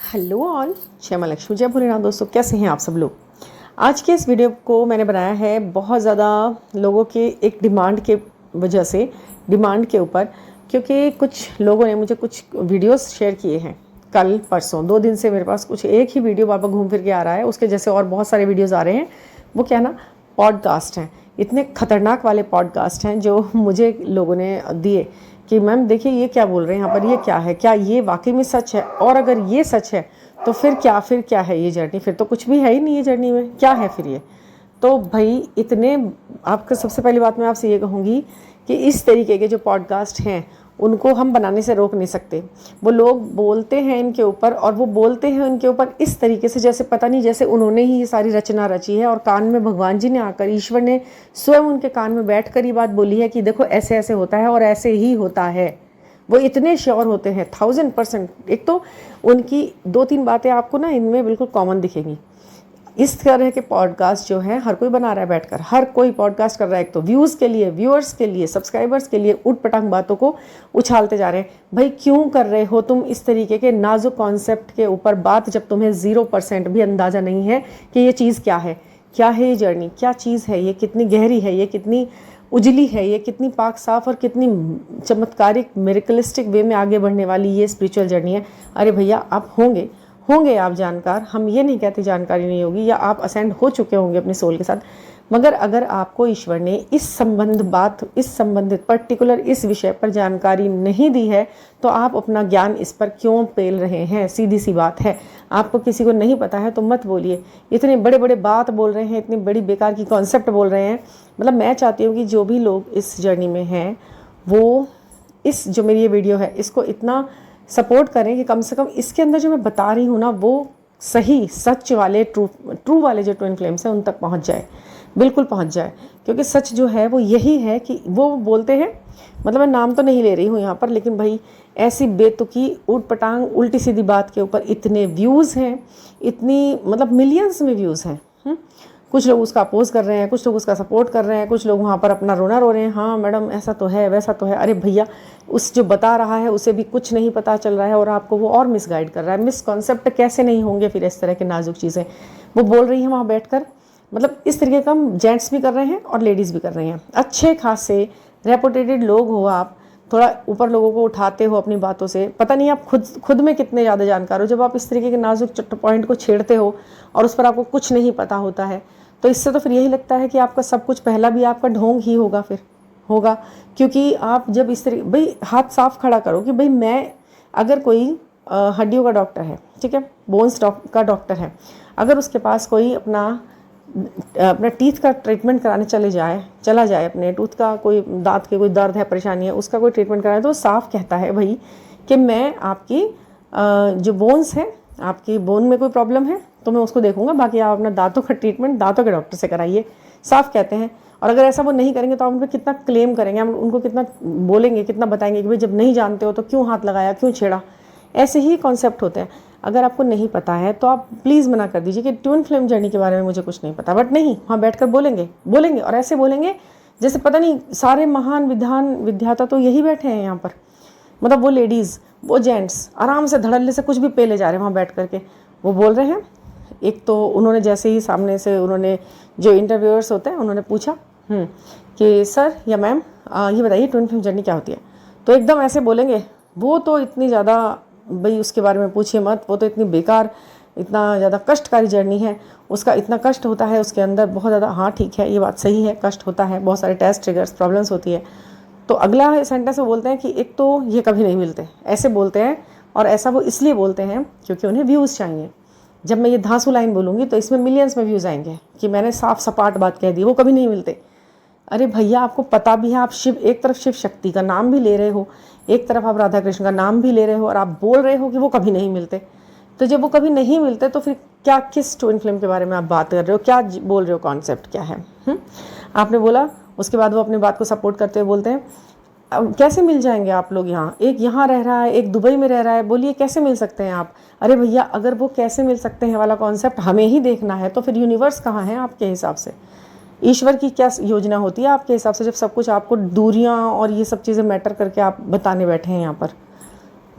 Hello all, क्षमा लक्ष्मी जय भोलेनाथ। दोस्तों कैसे हैं आप सब लोग। आज के इस वीडियो को मैंने बनाया है बहुत ज़्यादा लोगों के एक डिमांड के वजह से, डिमांड के ऊपर, क्योंकि कुछ लोगों ने मुझे कुछ वीडियोस शेयर किए हैं कल परसों 2 दिन से। मेरे पास कुछ एक ही वीडियो बाबा घूम फिर के आ रहा है, उसके जैसे और बहुत सारे वीडियोज़ आ रहे हैं। वो क्या ना, पॉडकास्ट हैं, इतने खतरनाक वाले पॉडकास्ट हैं जो मुझे लोगों ने दिए कि मैम देखिए ये क्या बोल रहे हैं यहाँ पर, ये क्या है, क्या ये वाकई में सच है, और अगर ये सच है तो फिर क्या है ये जर्नी, फिर तो कुछ भी है ही नहीं ये जर्नी में, क्या है फिर ये। तो भाई इतने, आपका सबसे पहली बात मैं आपसे ये कहूँगी कि इस तरीके के जो पॉडकास्ट हैं उनको हम बनाने से रोक नहीं सकते। वो लोग बोलते हैं इनके ऊपर, और वो बोलते हैं इनके ऊपर इस तरीके से जैसे पता नहीं, जैसे उन्होंने ही ये सारी रचना रची है और कान में भगवान जी ने आकर, ईश्वर ने स्वयं उनके कान में बैठ कर ये बात बोली है कि देखो ऐसे ऐसे होता है और ऐसे ही होता है। वो इतने श्योर होते हैं 1000%। एक तो उनकी 2-3 बातें आपको ना इनमें बिल्कुल कॉमन दिखेंगी। इस तरह के पॉडकास्ट जो है हर कोई बना रहा है बैठकर, हर कोई पॉडकास्ट कर रहा है। एक तो व्यूज़ के लिए, व्यूअर्स के लिए, सब्सक्राइबर्स के लिए उठ पटांग बातों को उछालते जा रहे हैं। भाई क्यों कर रहे हो तुम इस तरीके के नाजुक कॉन्सेप्ट के ऊपर बात, जब तुम्हें 0% भी अंदाज़ा नहीं है कि ये चीज़ क्या है ये जर्नी क्या चीज़ है, ये कितनी गहरी है, ये कितनी उजली है, ये कितनी पाक साफ और कितनी चमत्कारिक मिरेकलिस्टिक वे में आगे बढ़ने वाली ये स्पिरिचुअल जर्नी है। अरे भैया आप होंगे आप जानकार, हम ये नहीं कहते जानकारी नहीं होगी, या आप असेंड हो चुके होंगे अपने सोल के साथ, मगर अगर आपको ईश्वर ने इस संबंधित पर्टिकुलर इस विषय पर जानकारी नहीं दी है तो आप अपना ज्ञान इस पर क्यों पेल रहे हैं। सीधी सी बात है, आपको किसी को नहीं पता है तो मत बोलिए। इतने बड़े बड़े बात बोल रहे हैं, इतनी बड़ी बेकार की कॉन्सेप्ट बोल रहे हैं। मतलब मैं चाहती हूँ कि जो भी लोग इस जर्नी में हैं वो इस जो मेरी ये वीडियो है इसको इतना सपोर्ट करें कि कम से कम इसके अंदर जो मैं बता रही हूँ ना वो सही सच वाले ट्रू वाले जो ट्विन फ्लेम्स हैं उन तक पहुँच जाए, बिल्कुल पहुँच जाए। क्योंकि सच जो है वो यही है कि वो बोलते हैं, मतलब मैं नाम तो नहीं ले रही हूँ यहाँ पर, लेकिन भाई ऐसी बेतुकी ऊट पटांग उल्टी सीधी बात के ऊपर इतने व्यूज़ हैं, इतनी मतलब मिलियंस में व्यूज़ हैं। कुछ लोग उसका अपोज कर रहे हैं, कुछ लोग उसका सपोर्ट कर रहे हैं, कुछ लोग वहाँ पर अपना रोना रो रहे हैं, हाँ मैडम ऐसा तो है वैसा तो है। अरे भैया उस जो बता रहा है उसे भी कुछ नहीं पता चल रहा है और आपको वो और मिसगाइड कर रहा है। मिसकॉन्सेप्ट कैसे नहीं होंगे फिर इस तरह के नाजुक चीज़ें वो बोल रही हैं वहाँ बैठकर। मतलब इस तरीके का हम जेंट्स भी कर रहे हैं और लेडीज़ भी कर रहे हैं। अच्छे खासे रेपुटेटेड लोग हो आप, थोड़ा ऊपर लोगों को उठाते हो अपनी बातों से, पता नहीं आप खुद में कितने ज़्यादा जानकार हो। जब आप इस तरीके के नाजुक पॉइंट को छेड़ते हो और उस पर आपको कुछ नहीं पता होता है तो इससे तो फिर यही लगता है कि आपका सब कुछ पहला भी आपका ढोंग ही होगा फिर होगा। क्योंकि आप जब इस तरीके, भाई हाथ साफ खड़ा करो कि भाई मैं, अगर कोई हड्डियों का डॉक्टर है, ठीक है, बोन्स का डॉक्टर है, अगर उसके पास कोई अपना टीथ का ट्रीटमेंट कराने चला जाए, अपने टूथ का कोई दांत के कोई दर्द है, परेशानी है, उसका कोई ट्रीटमेंट कराए, तो वो साफ कहता है भाई कि मैं आपकी जो बोन्स है, आपकी बोन में कोई प्रॉब्लम है तो मैं उसको देखूंगा, बाकी आप अपना दांतों का ट्रीटमेंट दांतों के डॉक्टर से कराइए, साफ कहते हैं। और अगर ऐसा वो नहीं करेंगे तो आप उन पर कितना क्लेम करेंगे, हम उनको कितना बोलेंगे, कितना बताएंगे कि भाई जब नहीं जानते हो तो क्यों हाथ लगाया, क्यों छेड़ा। ऐसे ही कॉन्सेप्ट होते हैं। अगर आपको नहीं पता है तो आप प्लीज़ मना कर दीजिए कि ट्विन फ्लेम जर्नी के बारे में मुझे कुछ नहीं पता, बट नहीं, वहाँ बैठ कर बोलेंगे और ऐसे बोलेंगे जैसे पता नहीं सारे महान विद्याता तो यही बैठे हैं यहाँ पर। मतलब वो लेडीज़, वो जेंट्स आराम से धड़ल्ले से कुछ भी पेले जा रहे हैं वहाँ बैठ करके, वो बोल रहे हैं। एक तो उन्होंने जैसे ही सामने से उन्होंने जो इंटरव्यूअर्स होते हैं उन्होंने पूछा कि सर या मैम ये बताइए ट्विन फ्लेम जर्नी क्या होती है, तो एकदम ऐसे बोलेंगे वो तो इतनी ज़्यादा, भाई उसके बारे में पूछिए मत, वो तो इतनी बेकार, इतना ज़्यादा कष्टकारी जर्नी है, उसका इतना कष्ट होता है उसके अंदर बहुत ज़्यादा। हाँ ठीक है, ये बात सही है, कष्ट होता है, बहुत सारे टेस्ट ट्रिगर्स प्रॉब्लम्स होती है। तो अगला सेंटेंस वो बोलते हैं कि एक तो ये कभी नहीं मिलते, ऐसे बोलते हैं। और ऐसा वो इसलिए बोलते हैं क्योंकि उन्हें व्यूज़ चाहिए। जब मैं ये धांसू लाइन बोलूँगी तो इसमें मिलियंस में व्यूज़ आएंगे कि मैंने साफ सपाट बात कह दी, वो कभी नहीं मिलते। अरे भैया आपको पता भी है, आप एक तरफ शिव शक्ति का नाम भी ले रहे हो, एक तरफ आप राधा कृष्ण का नाम भी ले रहे हो, और आप बोल रहे हो कि वो कभी नहीं मिलते। तो जब वो कभी नहीं मिलते तो फिर क्या, किस ट्विन फ्लेम के बारे में आप बात कर रहे हो, क्या बोल रहे हो, कॉन्सेप्ट क्या है। आपने बोला, उसके बाद वो अपनी बात को सपोर्ट करते हुए बोलते हैं अब कैसे मिल जाएंगे आप लोग यहाँ, एक यहाँ रह रहा है, एक दुबई में रह रहा है, बोलिए कैसे मिल सकते हैं आप। अरे भैया अगर वो कैसे मिल सकते हैं वाला कॉन्सेप्ट हमें ही देखना है तो फिर यूनिवर्स कहाँ है आपके हिसाब से, ईश्वर की क्या योजना होती है आपके हिसाब से, जब सब कुछ आपको दूरियाँ और ये सब चीज़ें मैटर करके आप बताने बैठे हैं यहाँ पर।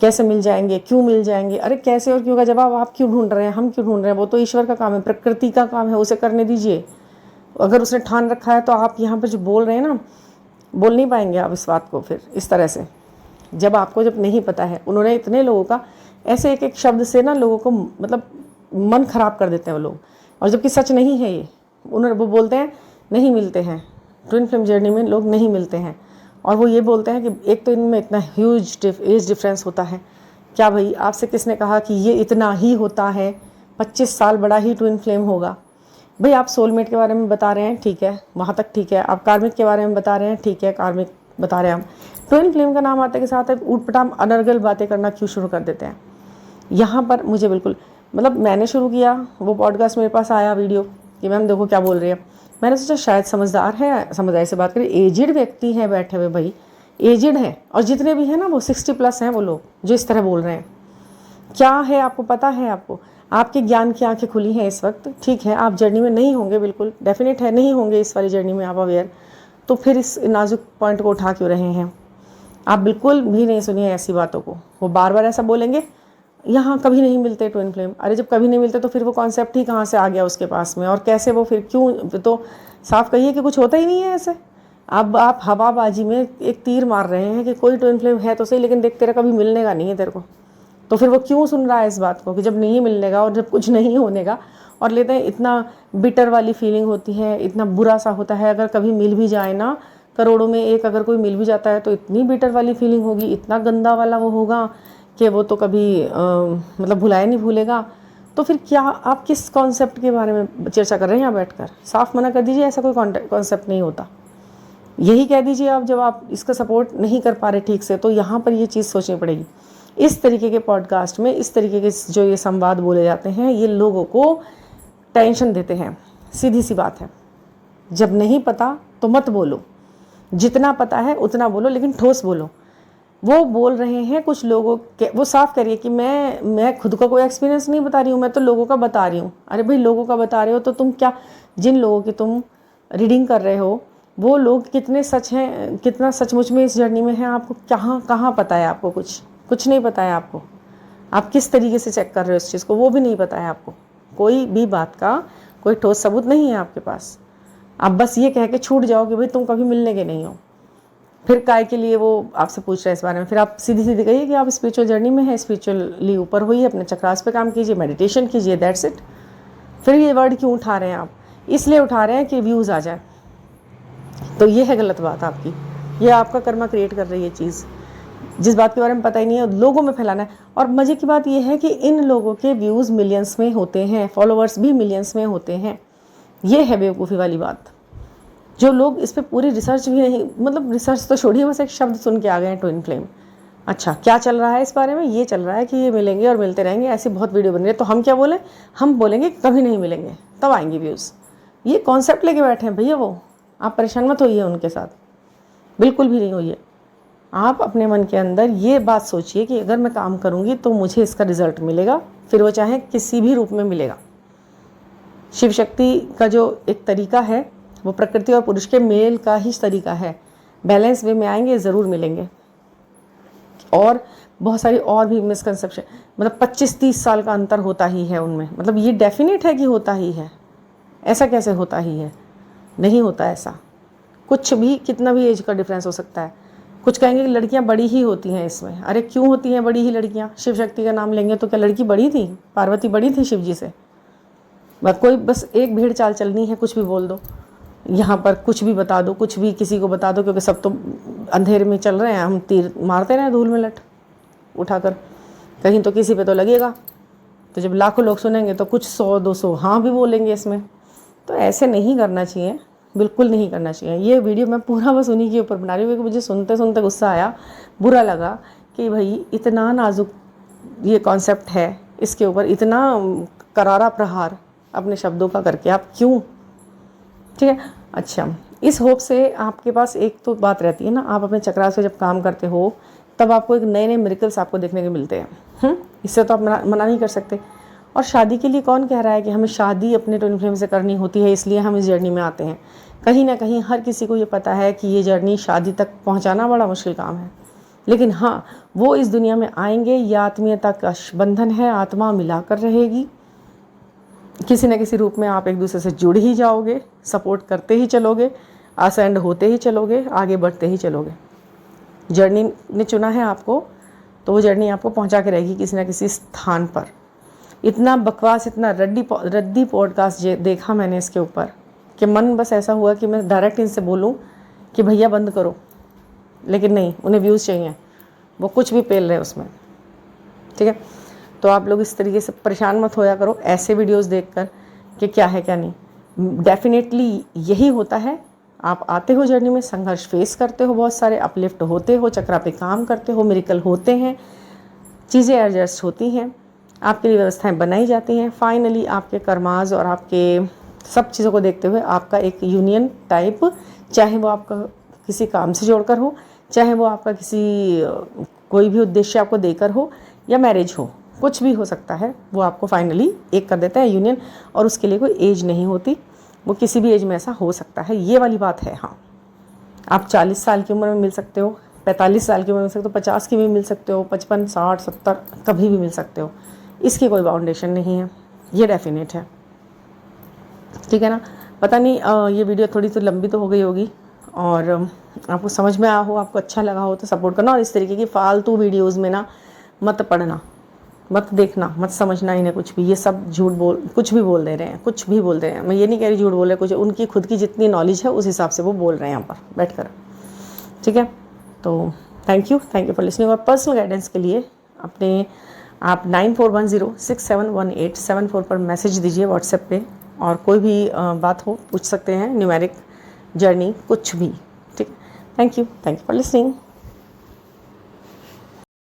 कैसे मिल जाएंगे, क्यों मिल जाएंगे। अरे कैसे और क्यों का जवाब आप क्यों ढूंढ रहे हैं, हम क्यों ढूंढ रहे हैं? वो तो ईश्वर का काम है, प्रकृति का काम है, उसे करने दीजिए। अगर उसने ठान रखा है तो आप यहाँ पर जो बोल रहे हैं ना, बोल नहीं पाएंगे आप इस बात को फिर इस तरह से, जब आपको जब नहीं पता है। उन्होंने इतने लोगों का ऐसे एक एक शब्द से ना लोगों को मतलब मन खराब कर देते हैं वो लोग, और जबकि सच नहीं है ये। वो बोलते हैं नहीं मिलते हैं, ट्विन फ्लेम जर्नी में लोग नहीं मिलते हैं, और वो ये बोलते हैं कि एक तो इनमें इतना ह्यूज एज डिफरेंस होता है। क्या भाई, आपसे किसने कहा कि ये इतना ही होता है? 25 साल बड़ा ही ट्विन फ्लेम होगा। भाई आप सोलमेट के बारे में बता रहे हैं, ठीक है, वहाँ तक ठीक है। आप कार्मिक के बारे में बता रहे हैं, ठीक है, कार्मिक बता रहे हैं। हम ट्विन फ्लेम का नाम आते के साथ ऊटपटांग अनर्गल बातें करना क्यों शुरू कर देते हैं? यहाँ पर मुझे बिल्कुल मतलब मैंने शुरू किया, वो पॉडकास्ट मेरे पास आया वीडियो कि मैम देखो क्या बोल रही है। मैंने सोचा शायद समझदार है, समझदारी से बात करें। एजिड व्यक्ति हैं बैठे हुए, भाई एजिड हैं, और जितने भी हैं ना वो 60+ हैं वो लोग जो इस तरह बोल रहे हैं। क्या है आपको पता है? आपको आपके ज्ञान की आंखें खुली हैं इस वक्त, ठीक है। आप जर्नी में नहीं होंगे, बिल्कुल डेफिनेट है नहीं होंगे इस वाली जर्नी में आप अवेयर, तो फिर इस नाजुक पॉइंट को उठा क्यों रहे हैं? आप बिल्कुल भी नहीं सुनिए ऐसी बातों को। वो बार बार ऐसा बोलेंगे, यहाँ कभी नहीं मिलते ट्विन फ्लेम। अरे जब कभी नहीं मिलते तो फिर वो कॉन्सेप्ट ही कहाँ से आ गया उसके पास में, और कैसे वो फिर क्यों? तो साफ कहिए कि कुछ होता ही नहीं है ऐसे। अब आप हवाबाजी में एक तीर मार रहे हैं कि कोई ट्विन फ्लेम है तो सही, लेकिन देख तेरा कभी मिलने का नहीं है तेरे को, तो फिर वो क्यों सुन रहा है इस बात को कि जब नहीं मिलने का और जब कुछ नहीं होने का। और लेते हैं, इतना बिटर वाली फीलिंग होती है, इतना बुरा सा होता है। अगर कभी मिल भी जाए ना, करोड़ों में एक अगर कोई मिल भी जाता है तो इतनी बिटर वाली फीलिंग होगी, इतना गंदा वाला वो होगा कि वो तो कभी मतलब भुलाया नहीं भूलेगा। तो फिर क्या आप किस कॉन्सेप्ट के बारे में चर्चा कर रहे हैं यहाँ बैठकर? साफ मना कर दीजिए, ऐसा कोई कॉन्सेप्ट नहीं होता। यही कह दीजिए आप, जब आप इसका सपोर्ट नहीं कर पा रहे ठीक से, तो यहाँ पर ये चीज़ सोचनी पड़ेगी। इस तरीके के पॉडकास्ट में इस तरीके के जो ये संवाद बोले जाते हैं, ये लोगों को टेंशन देते हैं। सीधी सी बात है, जब नहीं पता तो मत बोलो, जितना पता है उतना बोलो, लेकिन ठोस बोलो। वो बोल रहे हैं कुछ लोगों के, वो साफ करिए कि मैं खुद का कोई एक्सपीरियंस नहीं बता रही हूँ, मैं तो लोगों का बता रही हूँ। अरे भाई लोगों का बता रहे हो तो तुम क्या, जिन लोगों की तुम रीडिंग कर रहे हो वो लोग कितने सच हैं, कितना सचमुच में इस जर्नी में है, आपको कहाँ पता है? आपको कुछ नहीं पता है आपको। आप किस तरीके से चेक कर रहे हो इस चीज़ को, वो भी नहीं पता है आपको। कोई भी बात का कोई ठोस सबूत नहीं है आपके पास। आप बस ये कह के छूट जाओ कि भाई तुम कभी मिलने के नहीं हो। फिर काय के लिए वो आपसे पूछ रहे हैं इस बारे में? फिर आप सीधी सीधी कहिए कि आप स्पिरिचुअल जर्नी में है, स्पिरिचुअली ऊपर होइए, अपने चक्रास पे काम कीजिए, मेडिटेशन कीजिए, दैट्स इट। फिर ये वर्ड क्यों उठा रहे हैं आप? इसलिए उठा रहे हैं कि व्यूज़ आ जाए। तो ये है गलत बात आपकी, ये आपका कर्मा क्रिएट कर रही है चीज़, जिस बात के बारे में पता ही नहीं है लोगों में फैलाना है। और मज़े की बात यह है कि इन लोगों के व्यूज़ मिलियंस में होते हैं, फॉलोअर्स भी मिलियंस में होते हैं। ये है बेवकूफ़ी वाली बात। जो लोग इस पर पूरी रिसर्च भी नहीं, मतलब रिसर्च तो छोड़िए, बस एक शब्द सुन के आ गए हैं ट्विन फ्लेम। अच्छा क्या चल रहा है इस बारे में? ये चल रहा है कि ये मिलेंगे और मिलते रहेंगे, ऐसी बहुत वीडियो बन रही है। तो हम क्या बोलें? हम बोलेंगे कभी नहीं मिलेंगे, तब आएंगे व्यूज़। ये कॉन्सेप्ट लेके बैठे हैं भैया वो। आप परेशान मत होइए उनके साथ, बिल्कुल भी नहीं होइए। आप अपने मन के अंदर ये बात सोचिए कि अगर मैं काम करूँगी तो मुझे इसका रिजल्ट मिलेगा, फिर वो चाहे किसी भी रूप में मिलेगा। शिव शक्ति का जो एक तरीका है वो प्रकृति और पुरुष के मेल का ही तरीका है। बैलेंस वे में आएंगे, ज़रूर मिलेंगे। और बहुत सारी और भी मिसकंसेप्शन, मतलब 25-30 साल का अंतर होता ही है उनमें, मतलब ये डेफिनेट है कि होता ही है। ऐसा कैसे होता ही है? नहीं होता ऐसा कुछ भी। कितना भी एज का डिफरेंस हो सकता है। कुछ कहेंगे कि लड़कियां बड़ी ही होती हैं इसमें। अरे क्यों होती हैं बड़ी ही लड़कियां? शिव शक्ति का नाम लेंगे तो क्या लड़की बड़ी थी? पार्वती बड़ी थी शिव जी से? बस एक भेड़ चाल चलनी है, कुछ भी बोल दो यहाँ पर, कुछ भी बता दो, कुछ भी किसी को बता दो, क्योंकि सब तो अंधेरे में चल रहे हैं। हम तीर मारते रहे धूल में लट उठाकर, कहीं तो किसी पे तो लगेगा। तो जब लाखों लोग सुनेंगे तो कुछ 100-200 हाँ भी बोलेंगे इसमें। तो ऐसे नहीं करना चाहिए, बिल्कुल नहीं करना चाहिए। ये वीडियो मैं पूरा बस उन्हीं के ऊपर बना रही हूँ क्योंकि मुझे सुनते सुनते गुस्सा आया, बुरा लगा कि भाई इतना नाजुक ये कॉन्सेप्ट है, इसके ऊपर इतना करारा प्रहार अपने शब्दों का करके आप क्यों? ठीक है, अच्छा इस होप से आपके पास एक तो बात रहती है ना, आप अपने चक्रा से जब काम करते हो तब आपको एक नए नए मिरेकल्स आपको देखने को मिलते हैं। इससे तो आप मना नहीं कर सकते। और शादी के लिए कौन कह रहा है कि हमें शादी अपने ट्विन फ्लेम से करनी होती है इसलिए हम इस जर्नी में आते हैं? कहीं ना कहीं हर किसी को ये पता है कि ये जर्नी शादी तक पहुंचाना बड़ा मुश्किल काम है। लेकिन हाँ, वो इस दुनिया में आएंगे, ये आत्मीयता का बंधन है, आत्मा मिलाकर रहेगी, किसी न किसी रूप में आप एक दूसरे से जुड़ ही जाओगे, सपोर्ट करते ही चलोगे, असेंड होते ही चलोगे, आगे बढ़ते ही चलोगे। जर्नी ने चुना है आपको, तो वो जर्नी आपको पहुंचा के रहेगी किसी न किसी स्थान पर। इतना बकवास, इतना रद्दी पॉडकास्ट देखा मैंने इसके ऊपर कि मन बस ऐसा हुआ कि मैं डायरेक्ट इनसे बोलूं कि भैया बंद करो, लेकिन नहीं, उन्हें व्यूज़ चाहिए, वो कुछ भी पेल रहे उसमें। ठीक है, तो आप लोग इस तरीके से परेशान मत होया करो ऐसे वीडियोस देखकर कि क्या है क्या नहीं। डेफिनेटली यही होता है, आप आते हो जर्नी में, संघर्ष फेस करते हो, बहुत सारे अपलिफ्ट होते हो, चक्रा पे काम करते हो, मिरेकल होते हैं, चीज़ें एडजस्ट होती हैं, आपके लिए व्यवस्थाएं बनाई जाती हैं। फाइनली आपके कर्माज और आपके सब चीज़ों को देखते हुए आपका एक यूनियन टाइप, चाहे वो आपका किसी काम से जोड़कर हो, चाहे वो आपका किसी कोई भी उद्देश्य आपको देकर हो, या मैरिज हो, कुछ भी हो सकता है, वो आपको फाइनली एक कर देता है यूनियन। और उसके लिए कोई एज नहीं होती, वो किसी भी एज में ऐसा हो सकता है, ये वाली बात है। हाँ, आप 40 साल की उम्र में मिल सकते हो, 45 साल की उम्र में मिल सकते हो, 50 की भी मिल सकते हो, 55, 60, 70 कभी भी मिल सकते हो, इसकी कोई बाउंडेशन नहीं है, ये डेफिनेट है। ठीक है ना। पता नहीं ये वीडियो थोड़ी सी लंबी तो हो गई होगी, और आपको समझ में आया हो, आपको अच्छा लगा हो तो सपोर्ट करना। और इस तरीके की फालतू वीडियोज़ में ना मत पढ़ना, मत देखना, मत समझना इन्हें कुछ भी। ये सब झूठ कुछ भी बोल दे रहे हैं, कुछ भी बोल दे रहे हैं। मैं ये नहीं कह रही झूठ बोल रहे हैं, कुछ उनकी खुद की जितनी नॉलेज है उस हिसाब से वो बोल रहे हैं यहाँ पर बैठ कर। ठीक है, तो थैंक यू फॉर लिसनिंग। और पर्सनल गाइडेंस के लिए आप 9410671874 पर मैसेज दीजिए व्हाट्सएप पे, और कोई भी बात हो पूछ सकते हैं, न्यूमेरिक, जर्नी, कुछ भी। ठीक, थैंक यू फॉर लिसनिंग।